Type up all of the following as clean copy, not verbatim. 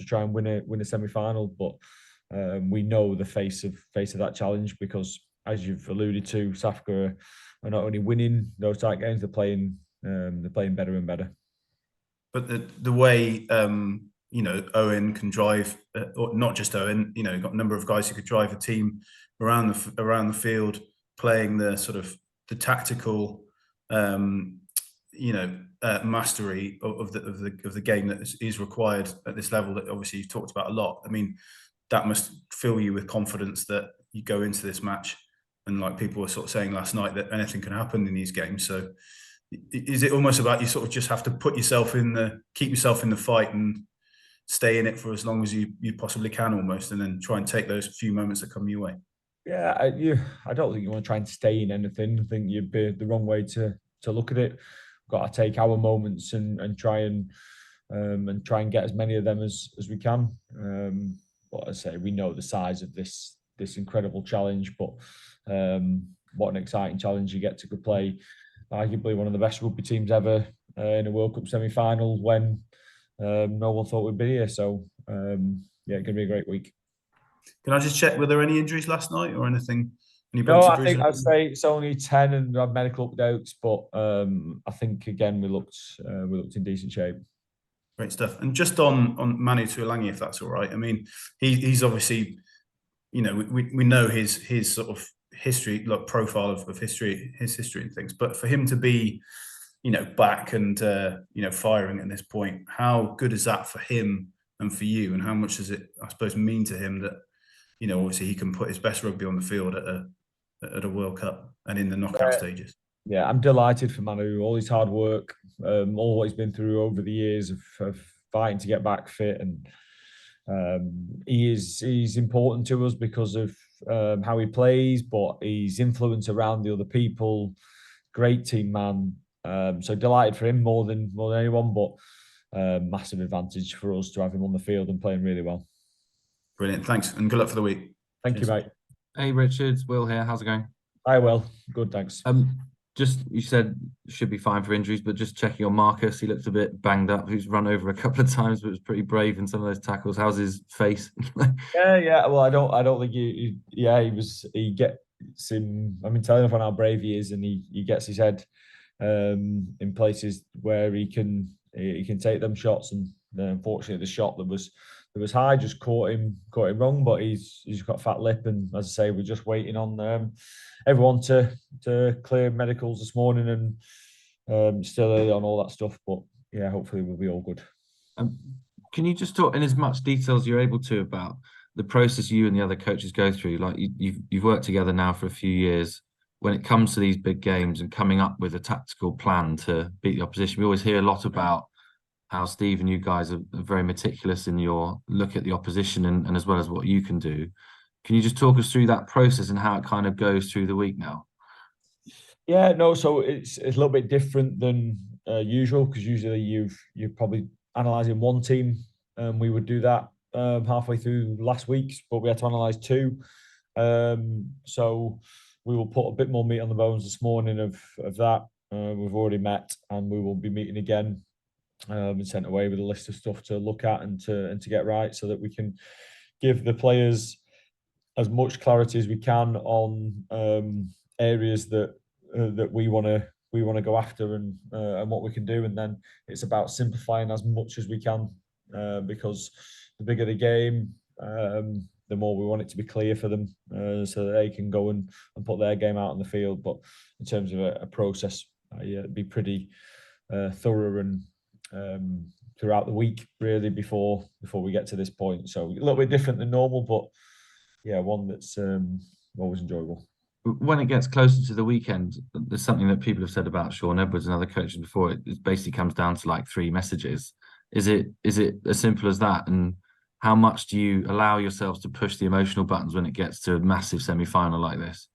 try and win a semi-final, but we know the face of that challenge because, as you've alluded to, South Africa are not only winning those tight games, they're playing better and better. But the way Owen can drive, or not just Owen, you've got a number of guys who could drive a team around the field, playing the sort of the tactical, mastery of the game that is required at this level. That obviously you've talked about a lot. I mean, that must fill you with confidence that you go into this match, and like people were sort of saying last night, that anything can happen in these games. So is it almost about you sort of just have to keep yourself in the fight and stay in it for as long as you possibly can, almost, and then try and take those few moments that come your way? Yeah, I don't think you want to try and stay in anything. I think you'd be the wrong way to look at it. We've got to take our moments and try and get as many of them as we can. But as I say, we know the size of this incredible challenge, but what an exciting challenge you get to go play arguably one of the best rugby teams ever in a World Cup semi-final when no one thought we'd be here. So yeah, it's going to be a great week. Can I just check, were there any injuries last night or anything? No, I think I'd say it's only 10 and we have medical updates, but I think again we looked in decent shape. Great stuff. And just on Manu Tuilagi, if that's all right. I mean, he's obviously, we know his sort of history, like profile of history, his history and things. But for him to be, back and firing at this point, how good is that for him and for you? And how much does it, I suppose, mean to him that, obviously he can put his best rugby on the field at a World Cup and in the knockout stages? Yeah, I'm delighted for Manu. All his hard work, all what he's been through over the years of fighting to get back fit, and he's important to us because of how he plays, but his influence around the other people. Great team man. So delighted for him more than anyone, but massive advantage for us to have him on the field and playing really well. Brilliant. Thanks, and good luck for the week. Thank you, mate. Hey, Richard. Will here. How's it going? Hi, Will. Good, thanks. Just, you said should be fine for injuries, but just checking on Marcus, he looked a bit banged up. He's run over a couple of times, but was pretty brave in some of those tackles. How's his face? Yeah. Well, I don't think he gets him. I mean, telling everyone how brave he is, and he gets his head in places where he can take them shots, and unfortunately the shot that was high just caught him wrong, but he's got a fat lip, and as I say, we're just waiting on everyone to clear medicals this morning, and still early on all that stuff, but yeah, hopefully we'll be all good. Can you just talk in as much detail as you're able to about the process you and the other coaches go through? Like you've worked together now for a few years. When it comes to these big games and coming up with a tactical plan to beat the opposition, we always hear a lot about how Steve and you guys are very meticulous in your look at the opposition and as well as what you can do. Can you just talk us through that process and how it kind of goes through the week now? Yeah, no, so it's a little bit different than usual, because usually you're probably analysing one team, and we would do that halfway through last week's, but we had to analyse two. So we will put a bit more meat on the bones this morning of that. We've already met, and we will be meeting again and sent away with a list of stuff to look at and to get right, so that we can give the players as much clarity as we can on areas that we want to go after and what we can do, and then it's about simplifying as much as we can, because the bigger the game, the more we want it to be clear for them, so that they can go and put their game out on the field. But in terms of a process, it'd be pretty thorough and throughout the week, really, before we get to this point. So a little bit different than normal, but yeah, one that's always enjoyable. When it gets closer to the weekend, there's something that people have said about Sean Edwards and other coaches before. It basically comes down to like 3 messages. Is it as simple as that? And how much do you allow yourselves to push the emotional buttons when it gets to a massive semi-final like this?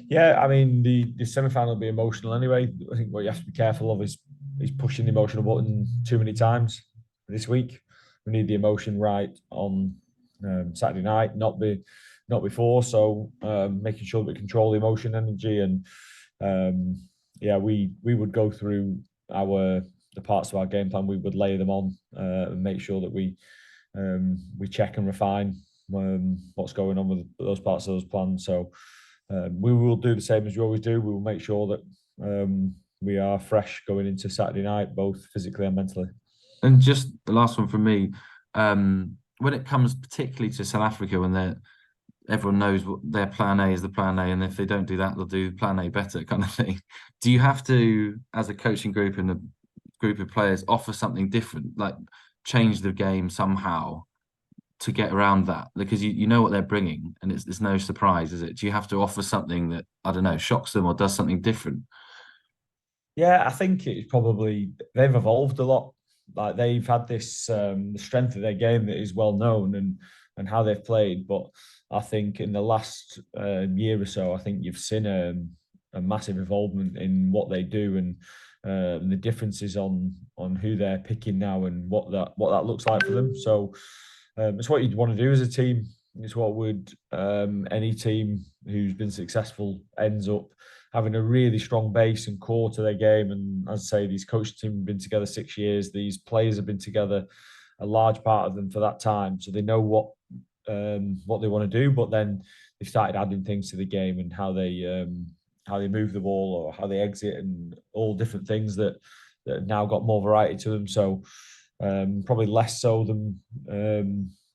Yeah, I mean, the semi-final will be emotional anyway. I think what you have to be careful of is pushing the emotional button too many times this week. We need the emotion right on Saturday night, not before. So making sure that we control the emotion, energy, and we would go through the parts of our game plan. We would lay them on and make sure that we we check and refine what's going on with those parts of those plans. So we will do the same as we always do. We will make sure that we are fresh going into Saturday night, both physically and mentally. And just the last one from me, when it comes particularly to South Africa, when everyone knows what their plan A is the plan A, and if they don't do that, they'll do plan A better kind of thing. Do you have to, as a coaching group and a group of players, offer something different, like change the game somehow to get around that? Because you know what they're bringing, and it's no surprise, is it? Do you have to offer something that, I don't know, shocks them or does something different? Yeah, I think it's probably, they've evolved a lot. Like they've had this the strength of their game that is well known and how they've played. But I think in the last year or so, I think you've seen a massive involvement in what they do and the differences on who they're picking now and what that looks like for them. So it's what you'd want to do as a team. It's what would any team who's been successful ends up having a really strong base and core to their game. And as I say, these coaching teams have been together 6 years. These players have been together a large part of them for that time, so they know what they want to do. But then they started adding things to the game and how they move the ball or how they exit and all different things that have now got more variety to them. So probably less so than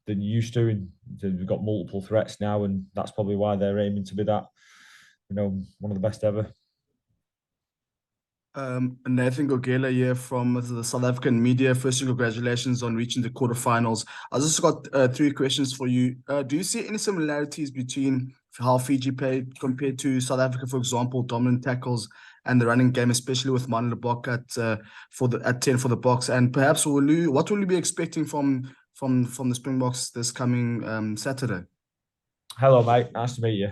you used to. And we've got multiple threats now, and that's probably why they're aiming to be that, one of the best ever. Nathan Gogela here from the South African media. Firstly, congratulations on reaching the quarterfinals. I just got 3 questions for you. Do you see any similarities between how Fiji played compared to South Africa, for example, dominant tackles and the running game, especially with Manu Tuilagi at 10 for the box? And perhaps what will you be expecting from the Springboks this coming Saturday? Hello, mate. Nice to meet you.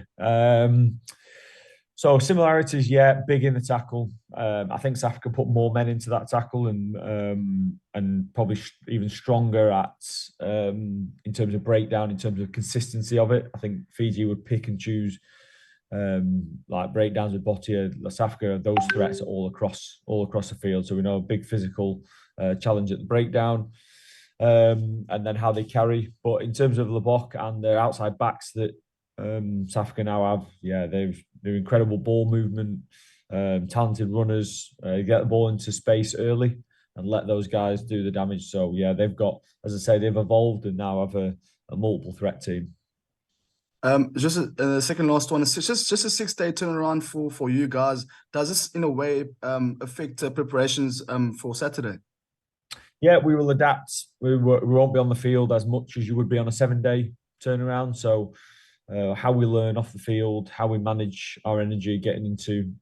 So similarities, yeah, big in the tackle. I think South Africa put more men into that tackle and probably even stronger at in terms of breakdown, in terms of consistency of it. I think Fiji would pick and choose like breakdowns with Botia. South Africa, those threats are all across the field. So we know a big physical challenge at the breakdown. And then how they carry. But in terms of Lebok and their outside backs that South Africa now have, yeah, they're incredible ball movement, talented runners. Get the ball into space early and let those guys do the damage. So yeah, they've got, as I say, they've evolved and now have a multiple threat team. Just the second last one is just a 6-day turnaround for you guys. Does this in a way affect preparations for Saturday? Yeah, we will adapt. We won't be on the field as much as you would be on a 7-day turnaround. So how we learn off the field, how we manage our energy getting into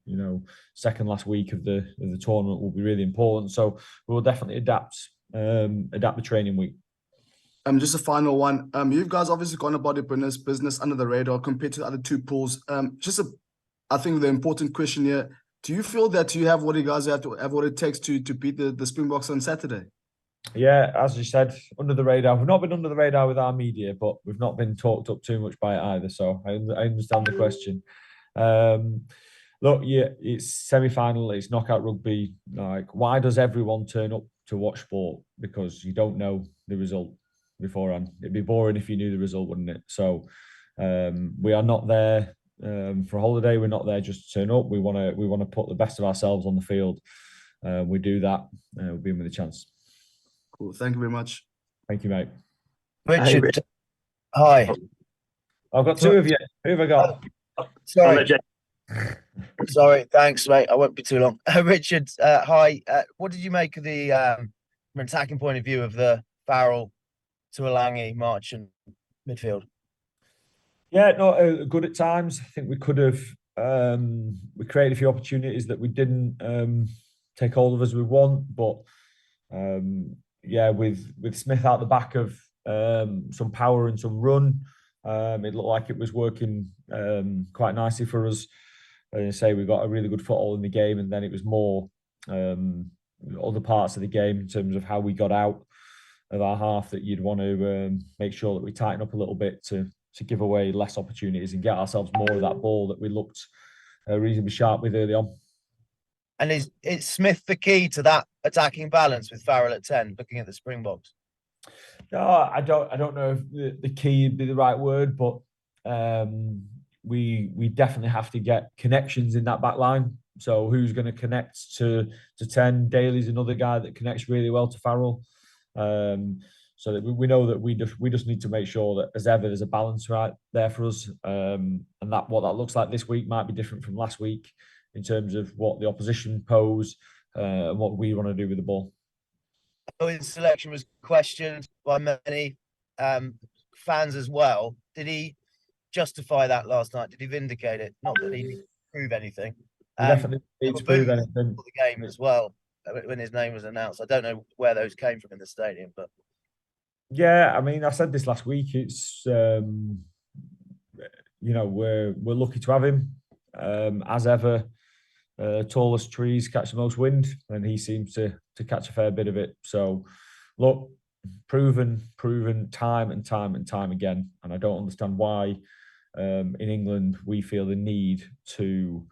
second last week of the tournament will be really important. So we will definitely adapt the training week. Just a final one. You guys obviously gone about your business under the radar compared to the other 2 pools. I think the important question here: do you feel that you have what you guys have what it takes to beat the Springboks on Saturday? Yeah, as you said, under the radar. We've not been under the radar with our media, but we've not been talked up too much by it either. So I understand the question. Look, yeah, it's semi-final. It's knockout rugby. Like, why does everyone turn up to watch sport? Because you don't know the result beforehand. It'd be boring if you knew the result, wouldn't it? So we are not there for a holiday. We're not there just to turn up. We want to put the best of ourselves on the field. We do that. We'll be in with a chance. Cool. Thank you very much. Thank you, mate. Richard. Hi. I've got 2 of you. Who have I got? Sorry. Thanks, mate. I won't be too long. Richard, hi. What did you make of the, from an attacking point of view, of the Farrell, Tuilagi, March and midfield? Yeah, no, good at times. I think we could have. We created a few opportunities that we didn't take hold of as we want, but yeah, with Smith out the back of some power and some run, it looked like it was working quite nicely for us. As I say, we got a really good foothold in the game, and then it was more other parts of the game in terms of how we got out of our half that you'd want to make sure that we tighten up a little bit to give away less opportunities and get ourselves more of that ball that we looked reasonably sharp with early on. And is Smith the key to that attacking balance with Farrell at 10, looking at the Springboks? No, I don't know if the key would be the right word, but we definitely have to get connections in that back line. So who's going to connect to 10? Daly's another guy that connects really well to Farrell. So that we know that we just need to make sure that as ever there's a balance right there for us. And that what that looks like this week might be different from last week in terms of what the opposition pose and what we want to do with the ball. His selection was questioned by many fans as well. Did he justify that last night? Did he vindicate it? Not that he needed to prove anything. We definitely need to prove anything. For the game as well when his name was announced. I don't know where those came from in the stadium, but yeah, I mean, I said this last week. It's you know, we're lucky to have him. As ever, tallest trees catch the most wind, and he seems to catch a fair bit of it. So, look, proven time and time again, and I don't understand why in England we feel the need to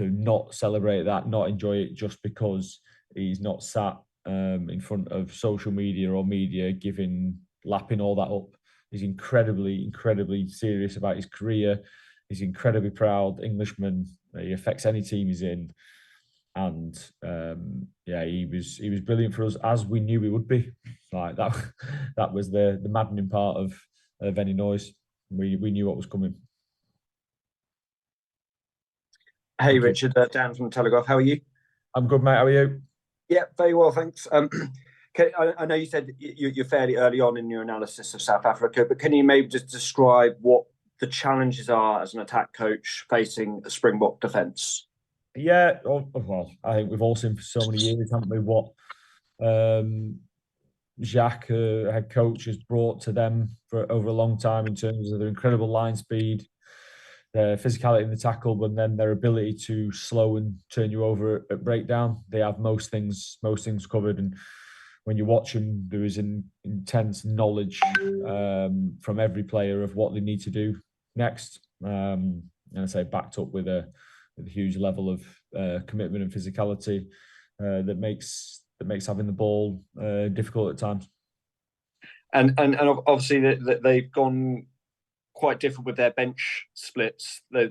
not celebrate that, not enjoy it just because he's not sat in front of social media or media lapping all that up. He's incredibly serious about his career. He's incredibly proud Englishman. He affects any team he's in, and yeah, he was brilliant for us, as we knew he would be. Like that, that was the maddening part of any noise. We knew what was coming. Hey, Richard, Dan from Telegraph. How are you? I'm good, mate. How are you? Yeah, very well, thanks. I know you said you're fairly early on in your analysis of South Africa, but can you maybe just describe what the challenges are as an attack coach facing a Springbok defence? Yeah, well, I think we've all seen for so many years, haven't we, what Jacques, head coach, has brought to them for over a long time in terms of their incredible line speed, their physicality in the tackle, but then their ability to slow and turn you over at breakdown. They have most things covered, and when you watch them, there is an intense knowledge from every player of what they need to do next. And I say backed up with a huge level of commitment and physicality that makes having the ball difficult at times. And obviously that they've gone quite different with their bench splits. They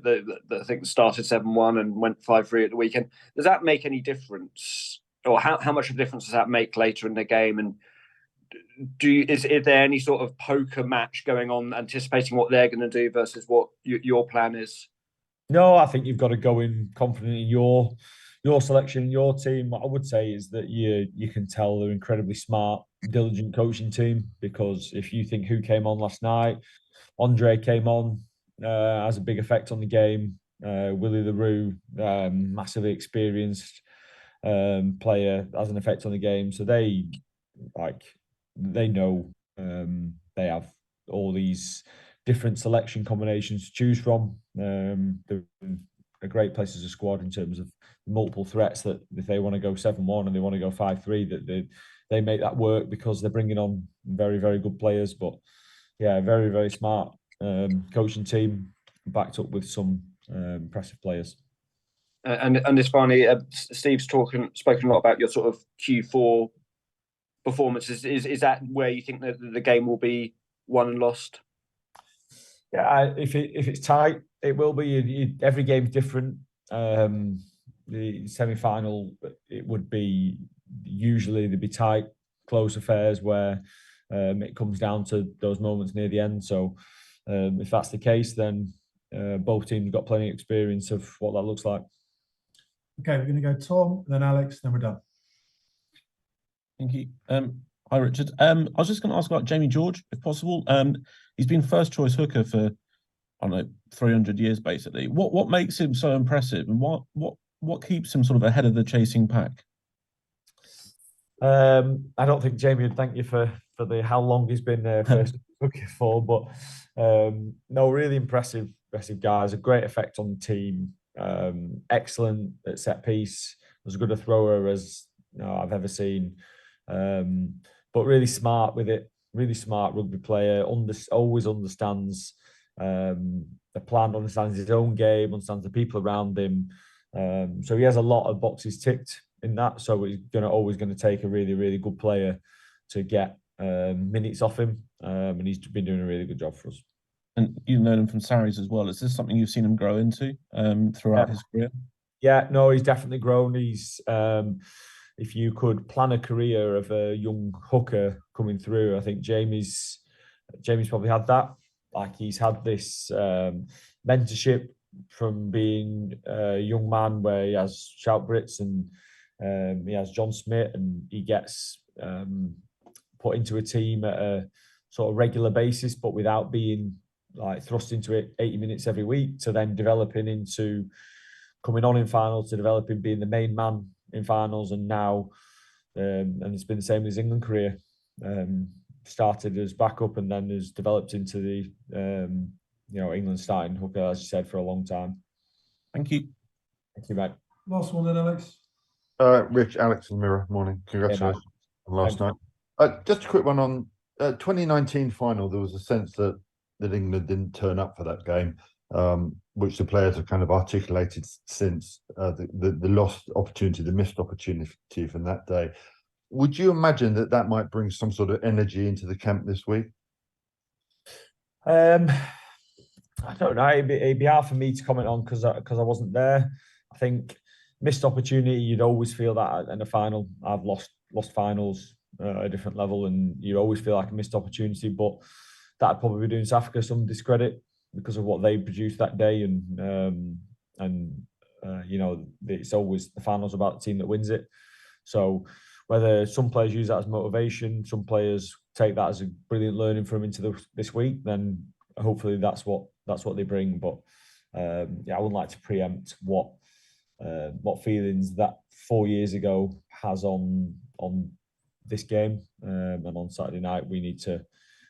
I think started 7-1 and went 5-3 at the weekend. Does that make any difference, or how much of a difference does that make later in the game? And is there any sort of poker match going on, anticipating what they're going to do versus what your plan is? No, I think you've got to go in confident in your selection, your team. What I would say is that you can tell they're incredibly smart, diligent coaching team, because if you think who came on last night, Andre came on, has a big effect on the game. Willie LaRue, massively experienced player, has an effect on the game. So they know they have all these different selection combinations to choose from. They're a great place as a squad in terms of multiple threats, that if they want to go 7-1 and they want to go 5-3, that they make that work because they're bringing on very, very good players. But yeah, very, very smart coaching team, backed up with some impressive players. And this finally, Steve's spoken a lot about your sort of Q4 performances. Is that where you think that the game will be won and lost? Yeah, if it's tight, it will be. Every game's different. The semi-final, it would be usually they'd be tight, close affairs where it comes down to those moments near the end. So if that's the case, then both teams have got plenty of experience of what that looks like. Okay, we're going to go Tom, then Alex, then we're done. Thank you. Hi, Richard. I was just going to ask about Jamie George, if possible. He's been first choice hooker for, I don't know, 300 years, basically. What makes him so impressive, and what keeps him sort of ahead of the chasing pack? I don't think Jamie would thank you for the how long he's been first hooker for, but no, really impressive guys. A great effect on the team. Excellent at set piece. As good a thrower as I've ever seen. But really smart with it. Really smart rugby player. Always understands the plan, understands his own game, understands the people around him. So he has a lot of boxes ticked in that. So he's always going to take a really, really good player to get minutes off him, and he's been doing a really good job for us. And you've known him from Sarries as well. Is this something you've seen him grow into throughout his career? Yeah, no, he's definitely grown. He's if you could plan a career of a young hooker coming through, I think Jamie's probably had that. Like, he's had this mentorship from being a young man where he has Shout Brits and he has John Smith, and he gets put into a team at a sort of regular basis, but without being like thrust into it 80 minutes every week, to then developing into coming on in finals, to developing being the main man in finals, and now and it's been the same as his England career. Started as backup and then has developed into the England starting hooker, as you said, for a long time. Thank you. Thank you, mate. Last one then, Alex. Rich, Alex and Mirror, morning. Congratulations on last night. Just a quick one on 2019 final. There was a sense that England didn't turn up for that game, which the players have kind of articulated since the lost opportunity, the missed opportunity from that day. Would you imagine that might bring some sort of energy into the camp this week? I don't know. It'd be hard for me to comment on because I wasn't there. I think missed opportunity, you'd always feel that in a final. I've lost finals at a different level, and you always feel like a missed opportunity. But that'd probably be doing South Africa some discredit because of what they produced that day, and it's always the finals about the team that wins it. So whether some players use that as motivation, some players take that as a brilliant learning from into this week, then hopefully that's what they bring. But I wouldn't like to preempt what feelings that 4 years ago has on this game, and on Saturday night we need to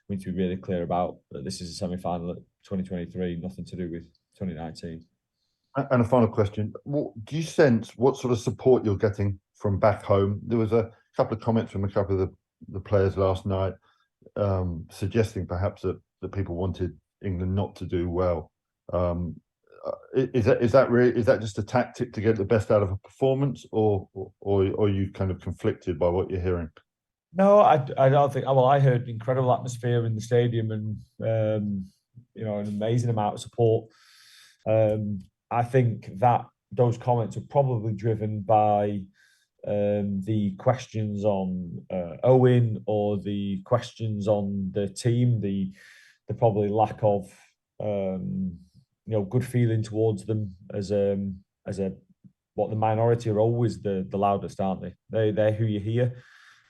be really clear about that this is a semi-final at 2023, nothing to do with 2019. And a final question: do you sense what sort of support you're getting from back home? There was a couple of comments from a couple of the players last night, suggesting perhaps that people wanted England not to do well. Is that just a tactic to get the best out of a performance, or are you kind of conflicted by what you're hearing? No, I don't think. Well, I heard incredible atmosphere in the stadium, and an amazing amount of support. I think that those comments are probably driven by the questions on Owen, or the questions on the team, the probably lack of good feeling towards them as a what the minority are always the loudest, aren't they? They're who you hear,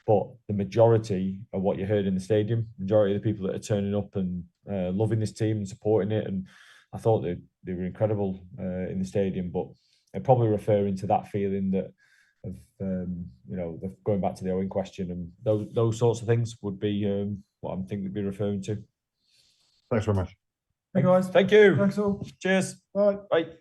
but the majority of what you heard in the stadium, majority of the people that are turning up and loving this team and supporting it, and I thought they were incredible in the stadium. But they're probably referring to that feeling that of going back to the Owen question, and those sorts of things would be what I'm thinking they'd be referring to. Thanks very much. Hey guys. Thank you. Thanks all. Cheers. Bye. Bye.